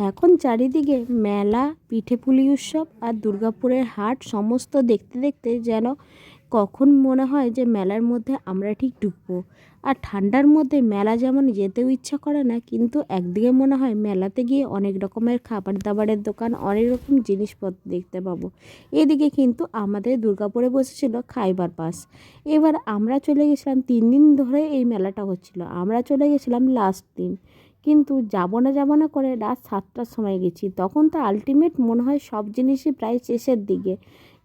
এখন চারিদিকে মেলা, পিঠেপুলি উৎসব আর দুর্গাপুরের হাট সমস্ত দেখতে দেখতে যেন কখন মনে হয় যে মেলার মধ্যে আমরা ঠিক ঢুকবো। আর ঠান্ডার মধ্যে মেলা যেমন যেতেও ইচ্ছা করে না, কিন্তু একদিকে মনে হয় মেলাতে গিয়ে অনেক রকমের খাবার দাবারের দোকান, অনেক রকম জিনিসপত্র দেখতে পাবো। এদিকে কিন্তু আমাদের দুর্গাপুরে বসেছিল খাইবার পাস। এবার আমরা চলে গেছিলাম, 3 দিন ধরে এই মেলাটা হচ্ছিল, আমরা চলে গেছিলাম লাস্ট দিন। কিন্তু যাব না করে রাত 7টার সময় গেছি, তখন তো আলটিমেট মনে হয় সব জিনিসই প্রায় শেষের দিকে।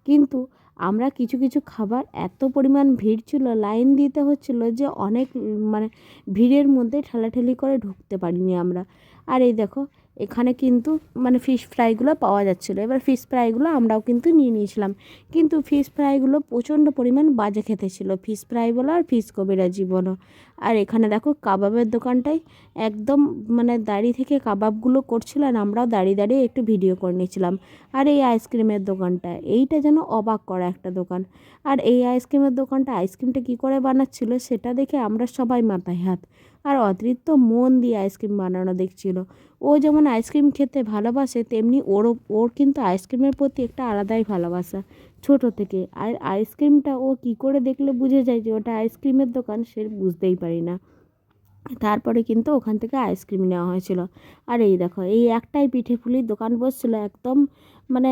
কিন্তু আমরা কিছু কিছু খাবার, এত পরিমাণ ভিড় ছিল, লাইন দিতে হচ্ছিল যে অনেক মানে ভিড়ের মধ্যে ঠেলাঠেলি করে ঢুকতে পারিনি আমরা। আর এই দেখো, এখানে কিন্তু ফিশ ফ্রাইগুলো পাওয়া যাচ্ছিলো। এবার ফিশ ফ্রাইগুলো আমরাও কিন্তু নিয়ে নিয়েছিলাম, কিন্তু ফিশ ফ্রাইগুলো প্রচণ্ড পরিমাণ বাজে খেতে ছিল, ফিশ ফ্রাই বলো আর ফিশ কবিরাজি বলো। আর এখানে দেখো কাবাবের দোকানটাই একদম দাঁড়িয়ে থেকে কাবাবগুলো করছিল, আর আমরাও দাঁড়িয়ে দাঁড়িয়ে একটু ভিডিও করে নিয়েছিলাম। আর এই আইসক্রিমের দোকানটা, এইটা যেন অবাক করা একটা দোকান। আর এই আইসক্রিমের দোকানটা আইসক্রিমটা কী করে বানাচ্ছিল সেটা দেখে আমরা সবাই মাথায় হাত। আর অতিরিক্ত মন দিয়ে আইসক্রিম বানানো দেখছিল। ও যেমন আইসক্রিম খেতে ভালোবাসে, তেমনি ওর কিন্তু আইসক্রিমের প্রতি একটা আলাদাই ভালোবাসা ছোট থেকে। আর আইসক্রিমটা ও কী করে দেখলে বুঝে যায় যে ওটা আইসক্রিমের দোকান, সে বুঝতেই পারি না। তারপরে কিন্তু ওখান থেকে আইসক্রিম নেওয়া হয়েছিল। আর এই দেখো, এই একটাই পিঠে পুলির দোকান বসছিল একদম, মানে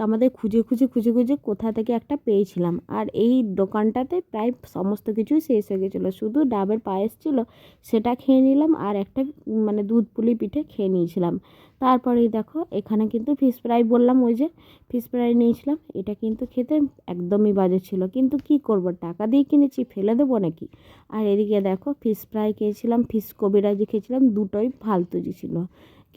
আমাদের খুঁজে খুঁজে খুঁজে খুঁজে কোথা থেকে একটা পেয়েছিলাম। আর এই দোকানটাতে প্রায় সমস্ত কিছুই শেষ হয়ে গেছিলো, শুধু ডাবের পায়েস ছিল, সেটা খেয়ে নিলাম। আর একটা দুধ পুলি পিঠে খেয়ে নিয়েছিলাম। তারপরেই দেখো, এখানে কিন্তু ফিশ ফ্রাই বললাম, ওই যে ফিশ ফ্রাই নিয়েছিলাম। এটা কিন্তু খেতে একদমই বাজে ছিল, কিন্তু কি করব, টাকা দিয়ে কিনেছি, ফেলে দেবো নাকি। আর এদিকে দেখো, ফিশ ফ্রাই খেয়েছিলাম, ফিশ কবিরাজি খেয়েছিলাম, দুটোই ফালতুজি ছিল,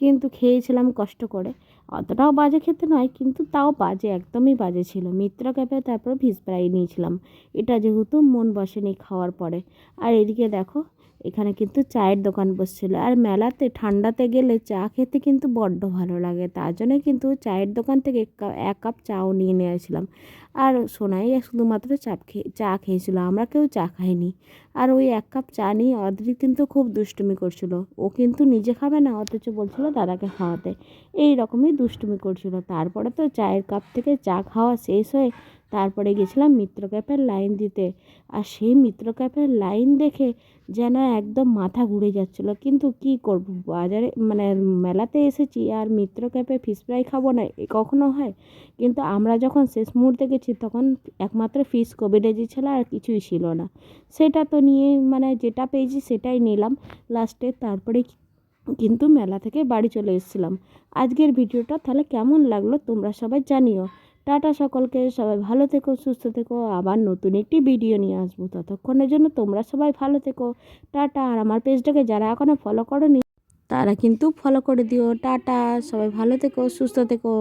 কিন্তু খেয়েছিলাম কষ্ট করে। অতটাও বাজে খেতে নয়, কিন্তু তাও বাজে, একদমই বাজে ছিল। মিত্র ক্যাফে তারপর ফিশ ফ্রাই নিয়েছিলাম, এটা যেহেতু মন বসেনি খাওয়ার পরে। আর এদিকে দেখো, এখানে কিন্তু চায়ের দোকান বসছিল। আর মেলাতে ঠান্ডাতে গেলে চা খেতে কিন্তু বড্ড ভালো লাগে, তার জন্য কিন্তু চায়ের দোকান থেকে 1 কাপ চাও নিয়ে নিয়েছিলাম। আর সোনাই শুধুমাত্র চা খেয়েছিল, আমরা কেউ চা খাইনি। আর ওই 1 কাপ চা নিয়ে অদ্রি কিন্তু খুব দুষ্টুমি করছিল, ও কিন্তু নিজে খাবে না, অথচ বলছিল দাদাকে খাওয়াতে। এই রকমই দুষ্টুমি করছিল। তারপরে তো চায়ের কাপ থেকে চা খাওয়া শেষ হয়ে তারপরে গেছিলাম মিত্র ক্যাফের লাইন দিতে। আর সেই মিত্র ক্যাফের লাইন দেখে যেন একদম মাথা ঘুরে যাচ্ছিল, কিন্তু কি করব, বাজারে মেলাতে এসেছি আর মিত্র ক্যাফে ফিশ ফ্রাই খাবো না, এ কখনো হয়? কিন্তু আমরা যখন শেষ মুহূর্তে গেছি তখন একমাত্র ফিশ কবিরাজি ছিল, আর কিছুই ছিল না। সেটা তো নিয়ে যেটা পেয়েছি সেটাই নিলাম লাস্টে। তারপরে কিন্তু মেলা থেকে বাড়ি চলে এসেছিলাম। আজকের ভিডিওটা তাহলে কেমন লাগলো তোমরা সবাই জানিও। টাটা সকলকে, সবাই ভালো থেকো, সুস্থ থেকো, আবার নতুন একটি ভিডিও নিয়ে আসবো। ততক্ষণের জন্য তোমরা সবাই ভালো থেকো, টাটা। আর আমার পেজটাকে যারা এখনও ফলো করোনি তারা কিন্তু ফলো করে দিও। টাটা, সবাই ভালো থেকো, সুস্থ থেকো।